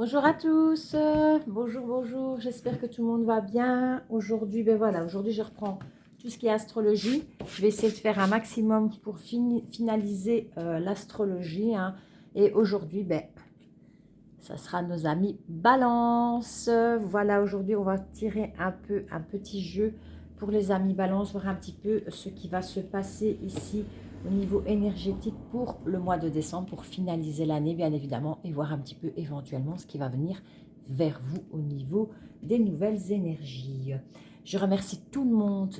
Bonjour à tous, bonjour, bonjour, j'espère que tout le monde va bien. Aujourd'hui, ben voilà, aujourd'hui je reprends tout ce qui est astrologie. Je vais essayer de faire un maximum pour finaliser l'astrologie, hein. Et aujourd'hui, ben, ça sera nos amis Balance. Voilà, aujourd'hui on va tirer un petit jeu pour les amis Balance, voir un petit peu ce qui va se passer ici au niveau énergétique pour le mois de décembre, pour finaliser l'année bien évidemment, et voir un petit peu éventuellement ce qui va venir vers vous au niveau des nouvelles énergies. Je remercie tout le monde,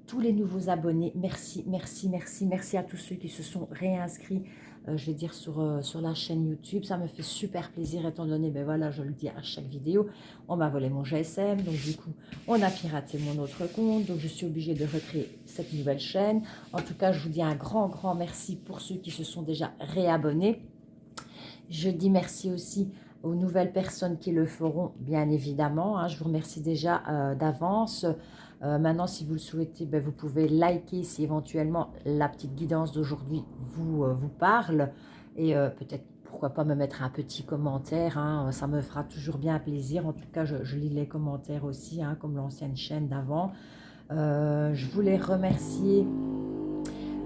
tous les nouveaux abonnés. Merci, merci, merci, merci à tous ceux qui se sont réinscrits, je vais dire sur la chaîne YouTube. Ça me fait super plaisir étant donné, ben voilà, je le dis à chaque vidéo, on m'a volé mon GSM, donc du coup, on a piraté mon autre compte, donc je suis obligée de recréer cette nouvelle chaîne. En tout cas, je vous dis un grand, grand merci pour ceux qui se sont déjà réabonnés. Je dis merci aussi aux nouvelles personnes qui le feront, bien évidemment, hein. Je vous remercie déjà d'avance. Maintenant, si vous le souhaitez, ben, vous pouvez liker si éventuellement la petite guidance d'aujourd'hui vous parle. Et peut-être, pourquoi pas, me mettre un petit commentaire, hein. Ça me fera toujours bien plaisir. En tout cas, je lis les commentaires aussi, hein, comme l'ancienne chaîne d'avant. Je voulais remercier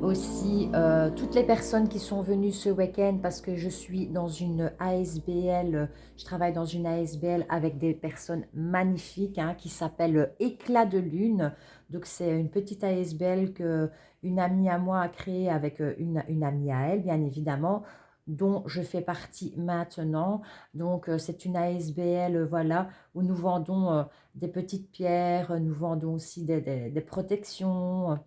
aussi toutes les personnes qui sont venues ce week-end parce que je suis dans une ASBL, je travaille dans une ASBL avec des personnes magnifiques, hein, qui s'appelle Éclat de Lune. Donc c'est une petite ASBL que une amie à moi a créée avec une amie à elle, bien évidemment, dont je fais partie maintenant. Donc c'est une ASBL, voilà, où nous vendons des petites pierres, nous vendons aussi des protections.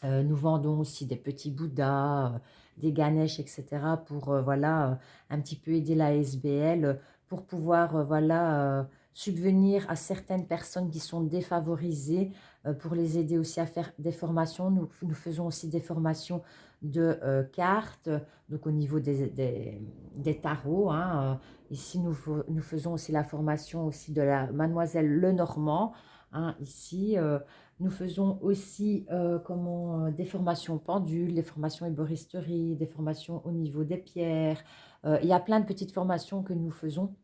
Nous vendons aussi des petits Bouddhas, des Ganesh, etc. pour voilà, un petit peu aider la SBL, pour pouvoir voilà, subvenir à certaines personnes qui sont défavorisées, pour les aider aussi à faire des formations. Nous faisons aussi des formations de cartes, donc au niveau des tarots, hein. Ici, nous faisons aussi la formation aussi de la Mademoiselle Lenormand, hein, ici. Nous faisons aussi des formations pendules, des formations éboristerie, des formations au niveau des pierres. Il y a plein de petites formations que nous faisons,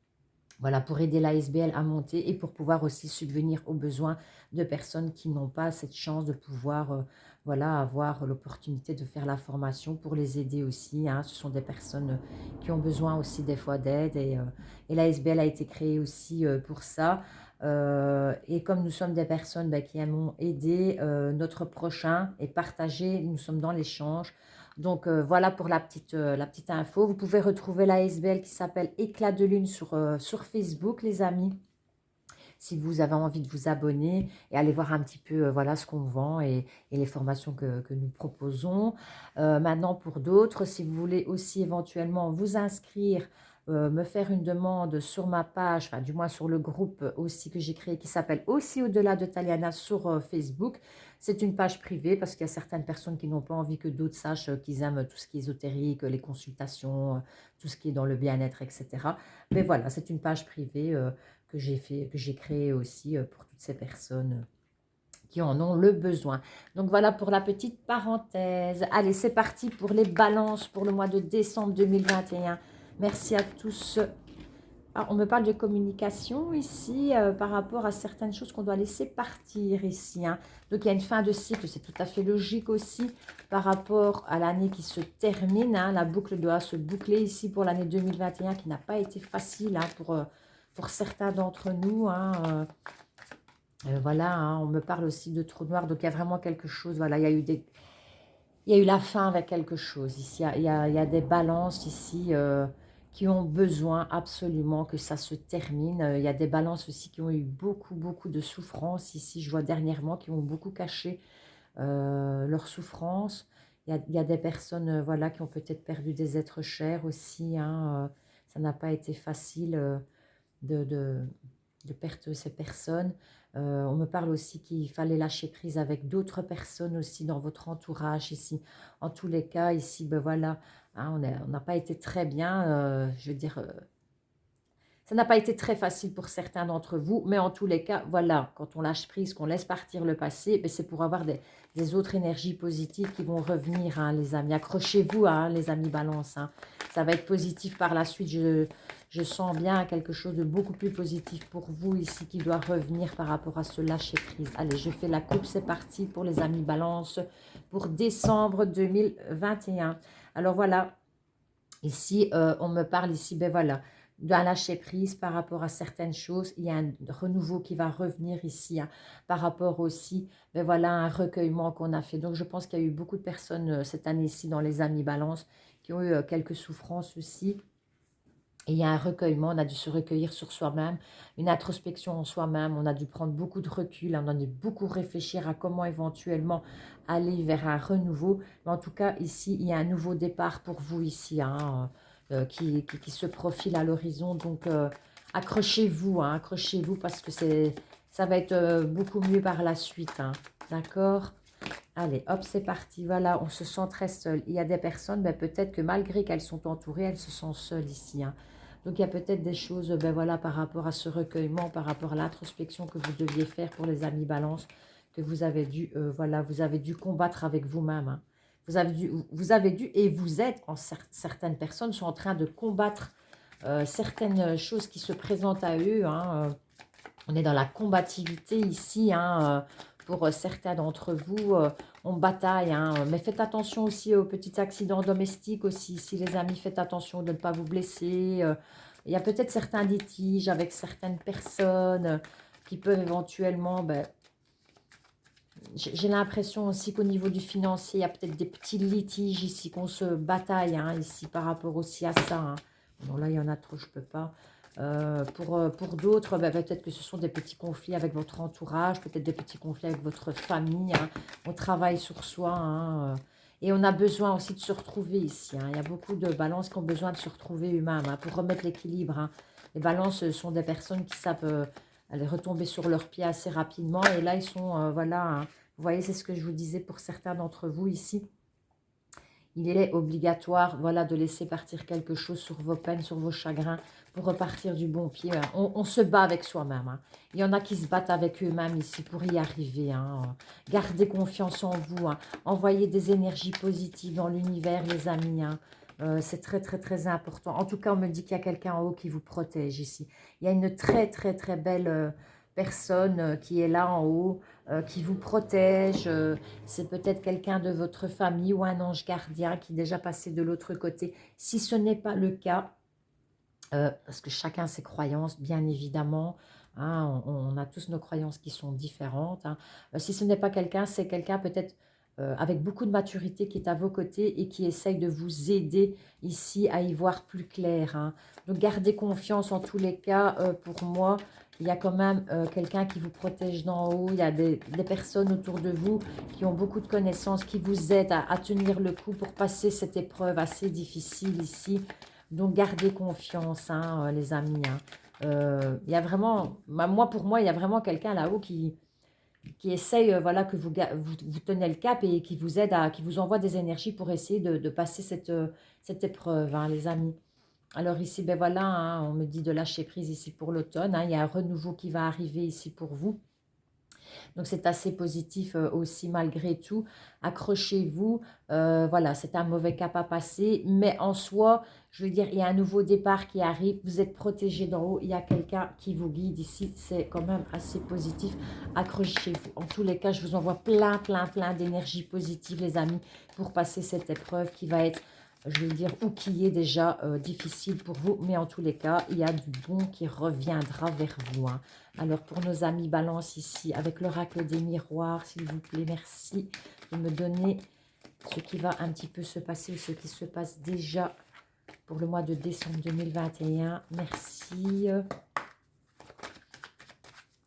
voilà, pour aider la SBL à monter et pour pouvoir aussi subvenir aux besoins de personnes qui n'ont pas cette chance de pouvoir voilà, avoir l'opportunité de faire la formation, pour les aider aussi, hein. Ce sont des personnes qui ont besoin aussi des fois d'aide, et la SBL a été créée aussi pour ça. Et comme nous sommes des personnes, ben, qui aimons aider notre prochain et partager, nous sommes dans l'échange. Donc voilà pour la petite info. Vous pouvez retrouver la SBL qui s'appelle Éclat de Lune sur Facebook, les amis, si vous avez envie de vous abonner et aller voir un petit peu voilà, ce qu'on vend, et les formations que nous proposons. Maintenant, pour d'autres, si vous voulez aussi éventuellement vous inscrire, me faire une demande sur ma page, enfin du moins sur le groupe aussi que j'ai créé, qui s'appelle aussi Au-delà de Taliana sur Facebook. C'est une page privée parce qu'il y a certaines personnes qui n'ont pas envie que d'autres sachent qu'ils aiment tout ce qui est ésotérique, les consultations, tout ce qui est dans le bien-être, etc. Mais voilà, c'est une page privée que j'ai créée aussi pour toutes ces personnes qui en ont le besoin. Donc voilà pour la petite parenthèse. Allez, c'est parti pour les balances pour le mois de décembre 2021. Merci à tous. Alors, on me parle de communication ici par rapport à certaines choses qu'on doit laisser partir ici, hein. Donc il y a une fin de cycle, c'est tout à fait logique aussi par rapport à l'année qui se termine, hein. La boucle doit se boucler ici pour l'année 2021 qui n'a pas été facile, hein, pour certains d'entre nous, hein. Voilà, hein, on me parle aussi de trou noir, donc il y a vraiment quelque chose, voilà, il y a eu la fin avec quelque chose. Ici, il y a des balances ici qui ont besoin absolument que ça se termine. Il y a des balances aussi qui ont eu beaucoup, beaucoup de souffrance ici. Je vois dernièrement qui ont beaucoup caché leur souffrance. Il y a des personnes voilà, qui ont peut-être perdu des êtres chers aussi, hein. Ça n'a pas été facile de, de, de perdre ces personnes. On me parle aussi qu'il fallait lâcher prise avec d'autres personnes aussi dans votre entourage ici. En tous les cas, ici, ben voilà, hein, on n'a pas été très bien. Je veux dire, Ça n'a pas été très facile pour certains d'entre vous, mais en tous les cas, voilà, quand on lâche prise, qu'on laisse partir le passé, ben c'est pour avoir des autres énergies positives qui vont revenir, hein, les amis. Accrochez-vous, hein, les amis balance. Hein. Ça va être positif par la suite. Je sens bien quelque chose de beaucoup plus positif pour vous ici qui doit revenir par rapport à ce lâcher prise. Allez, je fais la coupe, c'est parti pour les amis balance pour décembre 2021. Alors voilà, ici, on me parle ici, ben voilà, d'un lâcher prise par rapport à certaines choses. Il y a un renouveau qui va revenir ici, hein, par rapport aussi, ben voilà, à un recueillement qu'on a fait. Donc, je pense qu'il y a eu beaucoup de personnes cette année-ci dans les Amis Balance qui ont eu quelques souffrances aussi. Et il y a un recueillement, on a dû se recueillir sur soi-même, une introspection en soi-même, on a dû prendre beaucoup de recul, on a dû beaucoup réfléchir à comment éventuellement aller vers un renouveau. Mais en tout cas, ici, il y a un nouveau départ pour vous ici, hein, qui se profile à l'horizon. Donc, accrochez-vous, hein, accrochez-vous parce que ça va être beaucoup mieux par la suite. Hein, d'accord? Allez, hop, c'est parti. Voilà, on se sent très seul. Il y a des personnes, ben, peut-être que malgré qu'elles sont entourées, elles se sentent seules ici. Hein. Donc, il y a peut-être des choses, ben voilà, par rapport à ce recueillement, par rapport à l'introspection que vous deviez faire pour les amis balance, que vous avez dû, voilà, vous avez dû combattre avec vous-même. Hein. Vous avez dû, et vous êtes, certaines personnes sont en train de combattre certaines choses qui se présentent à eux. Hein. On est dans la combativité ici, hein, pour certains d'entre vous. On bataille, hein, mais faites attention aussi aux petits accidents domestiques aussi. Si les amis, faites attention de ne pas vous blesser. Il y a peut-être certains litiges avec certaines personnes qui peuvent éventuellement... Ben, j'ai l'impression aussi qu'au niveau du financier, il y a peut-être des petits litiges ici, qu'on se bataille, hein, ici, par rapport aussi à ça. Hein. Bon, là, il y en a trop, je ne peux pas. Pour d'autres, ben, peut-être que ce sont des petits conflits avec votre entourage, peut-être des petits conflits avec votre famille. Hein. On travaille sur soi. Hein, et on a besoin aussi de se retrouver ici. Hein. Il y a beaucoup de balances qui ont besoin de se retrouver eux-mêmes, hein, pour remettre l'équilibre. Hein. Les balances sont des personnes qui savent aller retomber sur leurs pieds assez rapidement. Et là, ils sont, voilà, hein. Vous voyez, c'est ce que je vous disais pour certains d'entre vous ici. Il est obligatoire, voilà, de laisser partir quelque chose sur vos peines, sur vos chagrins, pour repartir du bon pied. Hein. On se bat avec soi-même. Hein. Il y en a qui se battent avec eux-mêmes ici pour y arriver. Hein. Gardez confiance en vous. Hein. Envoyez des énergies positives dans l'univers, les amis. Hein. C'est très, très, très important. En tout cas, on me dit qu'il y a quelqu'un en haut qui vous protège ici. Il y a une très, très, très belle personne qui est là en haut, qui vous protège. C'est peut-être quelqu'un de votre famille ou un ange gardien qui est déjà passé de l'autre côté. Si ce n'est pas le cas, parce que chacun ses croyances, bien évidemment, hein, on a tous nos croyances qui sont différentes. Hein. Si ce n'est pas quelqu'un, c'est quelqu'un peut-être avec beaucoup de maturité qui est à vos côtés et qui essaye de vous aider ici à y voir plus clair. Hein. Donc gardez confiance en tous les cas. Pour moi, il y a quand même quelqu'un qui vous protège d'en haut. Il y a des personnes autour de vous qui ont beaucoup de connaissances, qui vous aident à tenir le coup pour passer cette épreuve assez difficile ici. Donc, gardez confiance, hein, les amis. Hein. Il y a vraiment, moi, pour moi, il y a vraiment quelqu'un là-haut qui essaye, voilà, que vous tenez le cap et qui vous aide, qui vous envoie des énergies pour essayer de passer cette épreuve, hein, les amis. Alors ici, ben voilà, hein, on me dit de lâcher prise ici pour l'automne. Hein, il y a un renouveau qui va arriver ici pour vous. Donc, c'est assez positif aussi malgré tout. Accrochez-vous. Voilà, c'est un mauvais cap à passer. Mais en soi, je veux dire, il y a un nouveau départ qui arrive. Vous êtes protégé d'en haut. Il y a quelqu'un qui vous guide ici. C'est quand même assez positif. Accrochez-vous. En tous les cas, je vous envoie plein, plein, plein d'énergie positive, les amis, pour passer cette épreuve qui va être, je vais dire, ou qui est déjà difficile pour vous. Mais en tous les cas, il y a du bon qui reviendra vers vous. Hein. Alors, pour nos amis balance ici, avec l'oracle des miroirs, s'il vous plaît, merci de me donner ce qui va un petit peu se passer ou ce qui se passe déjà pour le mois de décembre 2021. Merci.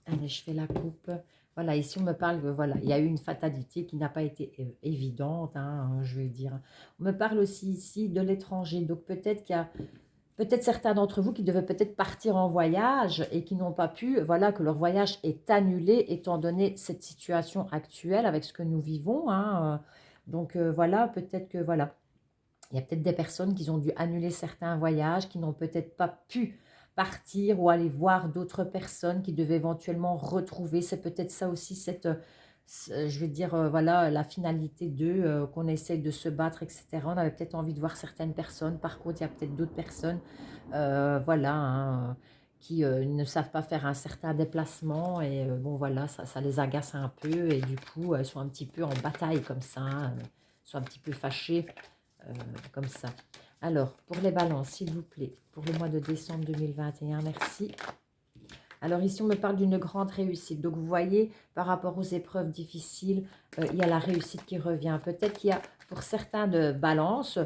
Allez, je fais la coupe. Voilà, ici on me parle, voilà, il y a eu une fatalité qui n'a pas été évidente, hein, je vais dire. On me parle aussi ici de l'étranger, donc peut-être qu'il y a peut-être certains d'entre vous qui devaient peut-être partir en voyage et qui n'ont pas pu, voilà, que leur voyage est annulé étant donné cette situation actuelle avec ce que nous vivons. Hein. Donc voilà, peut-être que voilà, il y a peut-être des personnes qui ont dû annuler certains voyages, qui n'ont peut-être pas pu partir ou aller voir d'autres personnes qui devaient éventuellement retrouver. C'est peut-être ça aussi, je vais dire, voilà, la finalité d'eux, qu'on essaye de se battre, etc. On avait peut-être envie de voir certaines personnes. Par contre, il y a peut-être d'autres personnes, voilà, hein, qui ne savent pas faire un certain déplacement. Et bon, voilà, ça les agace un peu. Et du coup, elles sont un petit peu en bataille comme ça, hein, sont un petit peu fâchées comme ça. Alors, pour les balances, s'il vous plaît, pour le mois de décembre 2021, merci. Alors ici, on me parle d'une grande réussite. Donc, vous voyez, par rapport aux épreuves difficiles, il y a la réussite qui revient. Peut-être qu'il y a, pour certains de balance,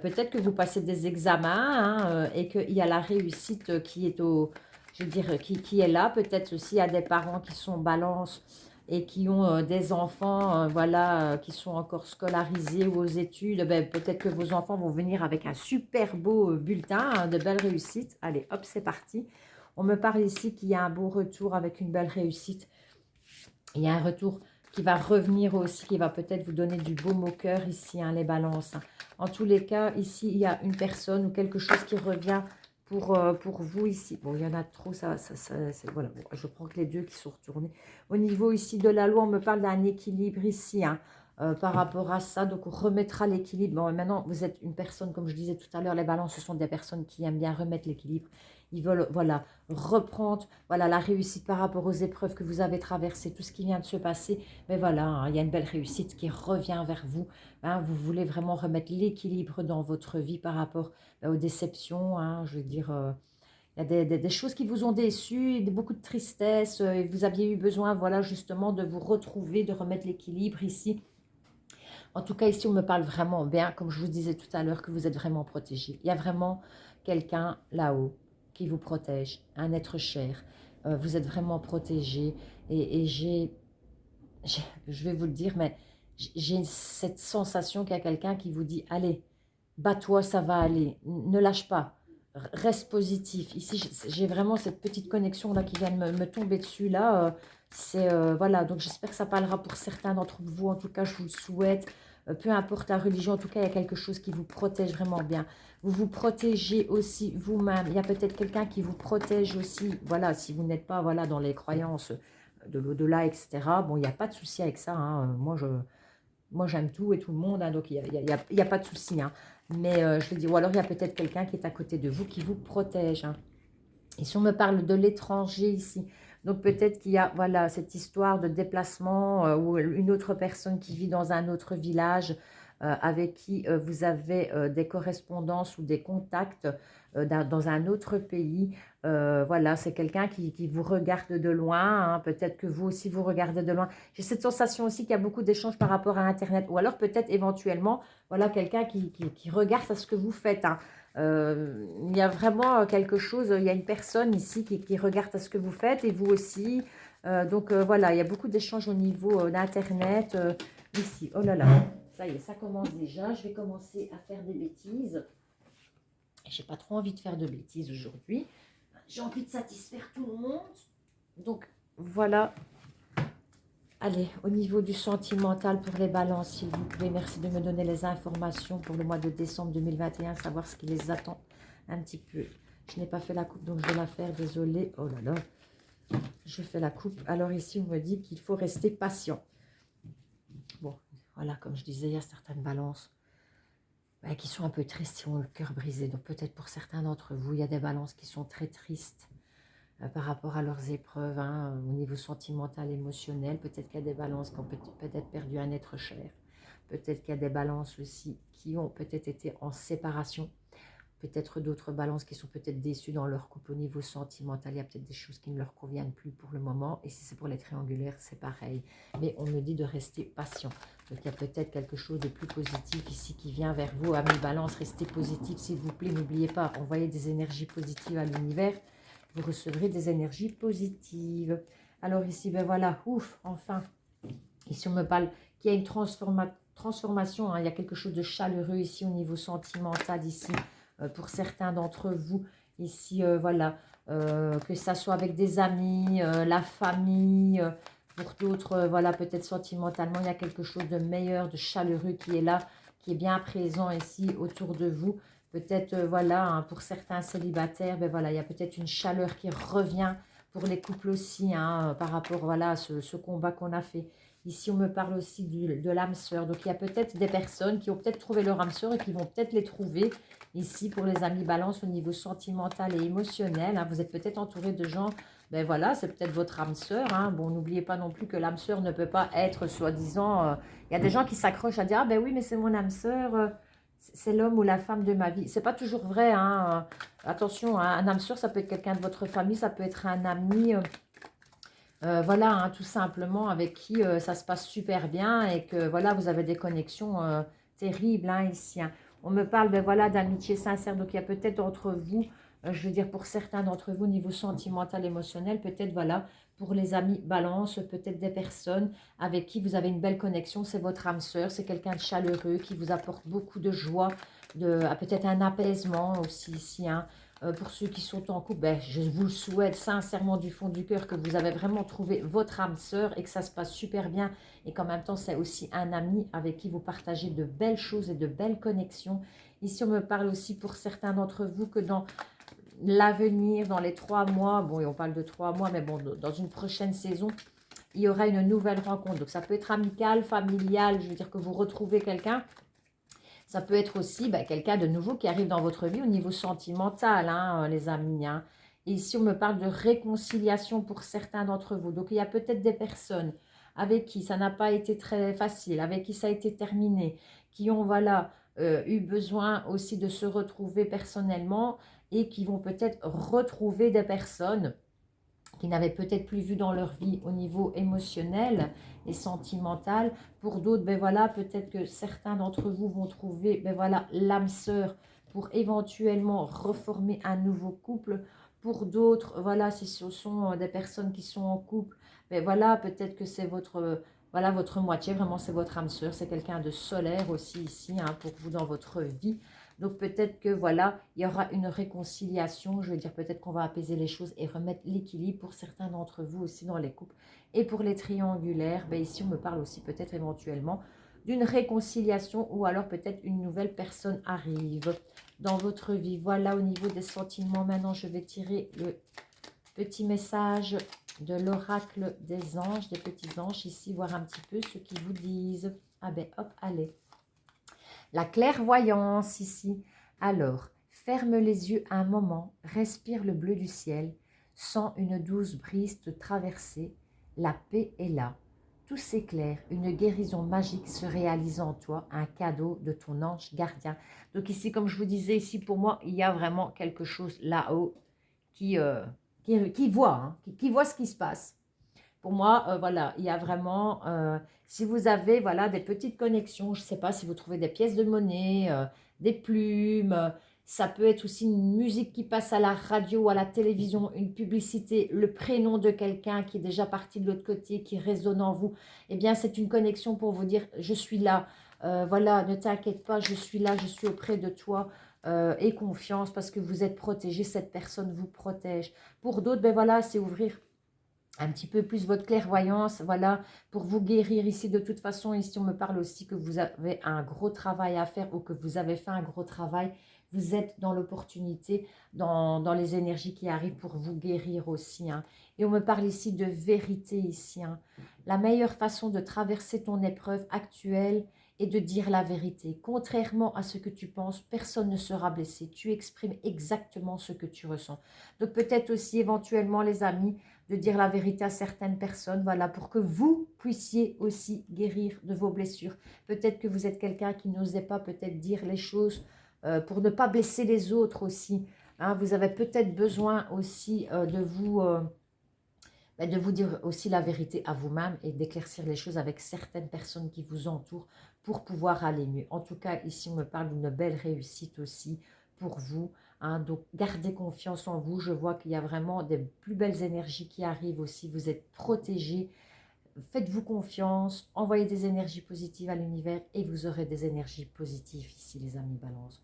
peut-être que vous passez des examens, hein, et qu'il y a la réussite qui est je veux dire, qui est là. Peut-être aussi, il y a des parents qui sont balance et qui ont des enfants, voilà, qui sont encore scolarisés ou aux études. Ben, peut-être que vos enfants vont venir avec un super beau bulletin, hein, de belles réussites. Allez, hop, c'est parti. On me parle ici qu'il y a un beau retour avec une belle réussite. Il y a un retour qui va revenir aussi, qui va peut-être vous donner du baume au cœur ici, hein, les balances. En tous les cas, ici, il y a une personne ou quelque chose qui revient pour vous ici. Bon, il y en a trop, voilà. Bon, je prends que les deux qui sont retournés. Au niveau ici de la loi, on me parle d'un équilibre ici, hein, par rapport à ça. Donc, on remettra l'équilibre. Bon, maintenant, vous êtes une personne, comme je disais tout à l'heure, les balances, ce sont des personnes qui aiment bien remettre l'équilibre. Ils veulent, voilà, reprendre, voilà, la réussite par rapport aux épreuves que vous avez traversées, tout ce qui vient de se passer. Mais voilà, hein, il y a une belle réussite qui revient vers vous. Hein, vous voulez vraiment remettre l'équilibre dans votre vie par rapport aux déceptions. Hein, je veux dire, il y a des choses qui vous ont déçu, beaucoup de tristesse. Et vous aviez eu besoin, voilà, justement, de vous retrouver, de remettre l'équilibre ici. En tout cas, ici, on me parle vraiment bien, comme je vous disais tout à l'heure, que vous êtes vraiment protégé. Il y a vraiment quelqu'un là-haut qui vous protège, un être cher. Vous êtes vraiment protégé. Et je vais vous le dire, mais j'ai cette sensation qu'il y a quelqu'un qui vous dit, allez, bats-toi, ça va aller, ne lâche pas, reste positif. Ici, j'ai vraiment cette petite connexion là qui vient de me tomber dessus là. Voilà, donc j'espère que ça parlera pour certains d'entre vous. En tout cas, je vous le souhaite. Peu importe la religion, en tout cas, il y a quelque chose qui vous protège vraiment bien. Vous vous protégez aussi vous-même. Il y a peut-être quelqu'un qui vous protège aussi. Voilà, si vous n'êtes pas, voilà, dans les croyances de l'au-delà, etc. Bon, il n'y a pas de souci avec ça, hein. Moi, j'aime tout et tout le monde, hein, donc il n'y a pas de souci, hein. Mais je veux dire, ou alors il y a peut-être quelqu'un qui est à côté de vous qui vous protège, hein. Et si on me parle de l'étranger ici, donc peut-être qu'il y a, voilà, cette histoire de déplacement ou une autre personne qui vit dans un autre village avec qui vous avez des correspondances ou des contacts dans un autre pays. Voilà, c'est quelqu'un qui vous regarde de loin, hein. Peut-être que vous aussi vous regardez de loin. J'ai cette sensation aussi qu'il y a beaucoup d'échanges par rapport à Internet. Ou alors peut-être éventuellement, voilà, quelqu'un qui regarde à ce que vous faites, hein. Il y a vraiment quelque chose, il y a une personne ici qui regarde à ce que vous faites et vous aussi. Donc voilà, il y a beaucoup d'échanges au niveau d'Internet ici. Oh là là, ça y est, ça commence déjà. Je vais commencer à faire des bêtises. J'ai pas trop envie de faire de bêtises aujourd'hui. J'ai envie de satisfaire tout le monde. Donc voilà. Allez, au niveau du sentimental pour les balances, s'il vous plaît, merci de me donner les informations pour le mois de décembre 2021, savoir ce qui les attend un petit peu. Je n'ai pas fait la coupe, donc je vais la faire, désolée. Oh là là, je fais la coupe. Alors ici, on me dit qu'il faut rester patient. Bon, voilà, comme je disais, il y a certaines balances qui sont un peu tristes, qui ont le cœur brisé. Donc peut-être pour certains d'entre vous, il y a des balances qui sont très tristes par rapport à leurs épreuves, hein, au niveau sentimental, émotionnel. Peut-être qu'il y a des balances qui ont peut-être perdu un être cher. Peut-être qu'il y a des balances aussi qui ont peut-être été en séparation. Peut-être d'autres balances qui sont peut-être déçues dans leur couple au niveau sentimental. Il y a peut-être des choses qui ne leur conviennent plus pour le moment. Et si c'est pour les triangulaires, c'est pareil. Mais on me dit de rester patient. Donc il y a peut-être quelque chose de plus positif ici qui vient vers vous. Amis balance, restez positif s'il vous plaît. N'oubliez pas, envoyez des énergies positives à l'univers. Vous recevrez des énergies positives. Alors ici, ben voilà, ouf, enfin. Ici, on me parle qu'il y a une transformation. Hein, il y a quelque chose de chaleureux ici au niveau sentimental, ici, pour certains d'entre vous. Ici, voilà, que ça soit avec des amis, la famille, pour d'autres, voilà, peut-être sentimentalement, il y a quelque chose de meilleur, de chaleureux qui est là, qui est bien présent ici autour de vous. Peut-être, voilà, hein, pour certains célibataires, ben voilà, il y a peut-être une chaleur qui revient pour les couples aussi, hein, par rapport, voilà, à ce combat qu'on a fait. Ici, on me parle aussi de l'âme sœur. Donc, il y a peut-être des personnes qui ont peut-être trouvé leur âme sœur et qui vont peut-être les trouver ici pour les amis balance au niveau sentimental et émotionnel. Hein. Vous êtes peut-être entouré de gens, ben voilà, c'est peut-être votre âme sœur. Hein. Bon, n'oubliez pas non plus que l'âme sœur ne peut pas être soi-disant... il y a des gens qui s'accrochent à dire, ah ben oui, mais c'est mon âme sœur, c'est l'homme ou la femme de ma vie. C'est pas toujours vrai, hein. Attention, hein, un âme sœur, ça peut être quelqu'un de votre famille, ça peut être un ami... voilà, hein, tout simplement, avec qui ça se passe super bien et que voilà, vous avez des connexions terribles hein, ici. Hein. On me parle ben, voilà, d'amitié sincère, donc il y a peut-être entre vous, je veux dire pour certains d'entre vous, au niveau sentimental, émotionnel, peut-être voilà, pour les amis balance, peut-être des personnes avec qui vous avez une belle connexion, c'est votre âme sœur, c'est quelqu'un de chaleureux qui vous apporte beaucoup de joie, peut-être un apaisement aussi ici, hein. Pour ceux qui sont en couple, ben, je vous le souhaite sincèrement du fond du cœur que vous avez vraiment trouvé votre âme sœur et que ça se passe super bien et qu'en même temps, c'est aussi un ami avec qui vous partagez de belles choses et de belles connexions. Ici, on me parle aussi pour certains d'entre vous que dans l'avenir, dans les 3 mois, bon, et on parle de 3 mois, mais bon, dans une prochaine saison, il y aura une nouvelle rencontre. Donc, ça peut être amical, familial, je veux dire que vous retrouvez quelqu'un. Ça peut être aussi quelqu'un de nouveau qui arrive dans votre vie au niveau sentimental, hein, les amis. Hein. Et ici, on me parle de réconciliation pour certains d'entre vous. Donc, il y a peut-être des personnes avec qui ça n'a pas été très facile, avec qui ça a été terminé, qui ont voilà, eu besoin aussi de se retrouver personnellement et qui vont peut-être retrouver des personnes qui n'avaient peut-être plus vu dans leur vie au niveau émotionnel et sentimental. Pour d'autres, ben voilà, peut-être que certains d'entre vous vont trouver ben voilà, l'âme sœur pour éventuellement reformer un nouveau couple. Pour d'autres, voilà, si ce sont des personnes qui sont en couple, ben voilà, peut-être que c'est voilà, votre moitié, vraiment c'est votre âme sœur, c'est quelqu'un de solaire aussi ici hein, pour vous dans votre vie. Donc peut-être que voilà, il y aura une réconciliation, je veux dire peut-être qu'on va apaiser les choses et remettre l'équilibre pour certains d'entre vous aussi dans les couples. Et pour les triangulaires, ben ici on me parle aussi peut-être éventuellement d'une réconciliation ou alors peut-être une nouvelle personne arrive dans votre vie. Voilà au niveau des sentiments. Maintenant je vais tirer le petit message de l'oracle des anges, des petits anges ici, voir un petit peu ce qu'ils vous disent. Ah ben hop, allez. La clairvoyance ici. Alors, ferme les yeux un moment, respire le bleu du ciel, sens une douce brise te traverser. La paix est là. Tout s'éclaire, une guérison magique se réalise en toi, un cadeau de ton ange gardien. Donc ici, comme je vous disais, ici pour moi, il y a vraiment quelque chose là-haut qui, qui voit, hein, qui voit ce qui se passe. Pour moi, voilà, il y a vraiment, si vous avez voilà, des petites connexions, je ne sais pas si vous trouvez des pièces de monnaie, des plumes, ça peut être aussi une musique qui passe à la radio, à la télévision, une publicité, le prénom de quelqu'un qui est déjà parti de l'autre côté, qui résonne en vous, eh bien c'est une connexion pour vous dire, je suis là, voilà, ne t'inquiète pas, je suis là, je suis auprès de toi, aie confiance parce que vous êtes protégé, cette personne vous protège. Pour d'autres, ben voilà, c'est ouvrir un petit peu plus votre clairvoyance, voilà, pour vous guérir ici. De toute façon, ici, on me parle aussi que vous avez un gros travail à faire ou que vous avez fait un gros travail. Vous êtes dans l'opportunité, dans les énergies qui arrivent pour vous guérir aussi. Hein. Et on me parle ici de vérité ici. Hein. La meilleure façon de traverser ton épreuve actuelle est de dire la vérité. Contrairement à ce que tu penses, personne ne sera blessé. Tu exprimes exactement ce que tu ressens. Donc peut-être aussi éventuellement les amis, de dire la vérité à certaines personnes, voilà, pour que vous puissiez aussi guérir de vos blessures. Peut-être que vous êtes quelqu'un qui n'osait pas peut-être dire les choses pour ne pas blesser les autres aussi. Hein, vous avez peut-être besoin aussi de vous dire aussi la vérité à vous-même et d'éclaircir les choses avec certaines personnes qui vous entourent pour pouvoir aller mieux. En tout cas, ici, on me parle d'une belle réussite aussi pour vous. Hein, donc, gardez confiance en vous. Je vois qu'il y a vraiment des plus belles énergies qui arrivent aussi. Vous êtes protégés. faites-vous confiance, envoyez des énergies positives à l'univers et vous aurez des énergies positives ici, les amis Balance.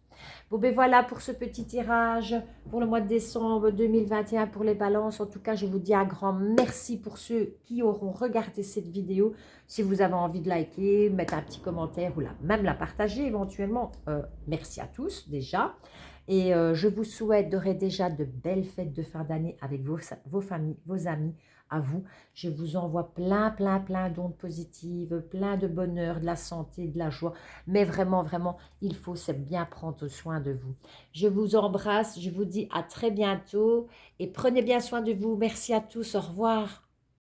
Bon, ben voilà pour ce petit tirage pour le mois de décembre 2021 pour les balances. En tout cas, je vous dis un grand merci pour ceux qui auront regardé cette vidéo. Si vous avez envie de liker, mettre un petit commentaire ou même la partager éventuellement, merci à tous déjà. Et je vous souhaite déjà de belles fêtes de fin d'année avec vos familles, vos amis, à vous. Je vous envoie plein d'ondes positives, plein de bonheur, de la santé, de la joie. Mais vraiment, vraiment, il faut bien prendre soin de vous. Je vous embrasse, je vous dis à très bientôt et prenez bien soin de vous. Merci à tous, au revoir.